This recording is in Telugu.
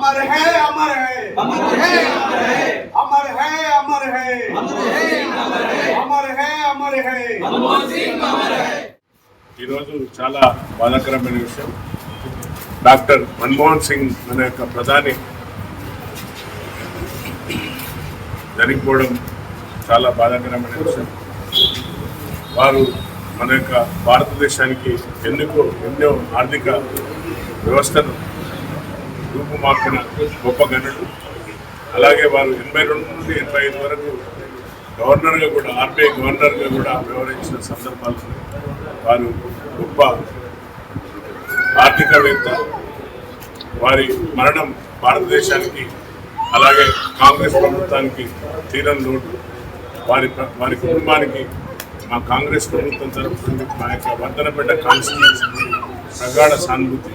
अमर है अमर है अमर है अमर है अमर है अमर है अमर है अमर है मनमोहन सिंह अमर है। ఈరోజు చాలా బాధాకరమైన విషయం, డాక్టర్ మన్మోహన్ సింగ్ మన యొక్క ప్రధాని జరిగిపోవడం చాలా బాధాకరమైన విషయం. వారు మన యొక్క భారతదేశానికి ఎన్నో ఆర్థిక వ్యవస్థను రూపుమాపిన గొప్ప గనుడు. అలాగే వారు 82 నుండి 85 వరకు గవర్నర్గా కూడా, ఆర్బీఐ గవర్నర్గా కూడా వ్యవహరించిన సందర్భాలు. వారు గొప్ప ఆర్థికవేత్త. వారి మరణం భారతదేశానికి అలాగే కాంగ్రెస్ ప్రభుత్వానికి తీరని లోటు. వారి కుటుంబానికి మా కాంగ్రెస్ ప్రభుత్వం తరఫు నుండి మా యొక్క వర్ధనపేట కాన్స్టిట్యూన్సీకి ప్రగాఢ సానుభూతి.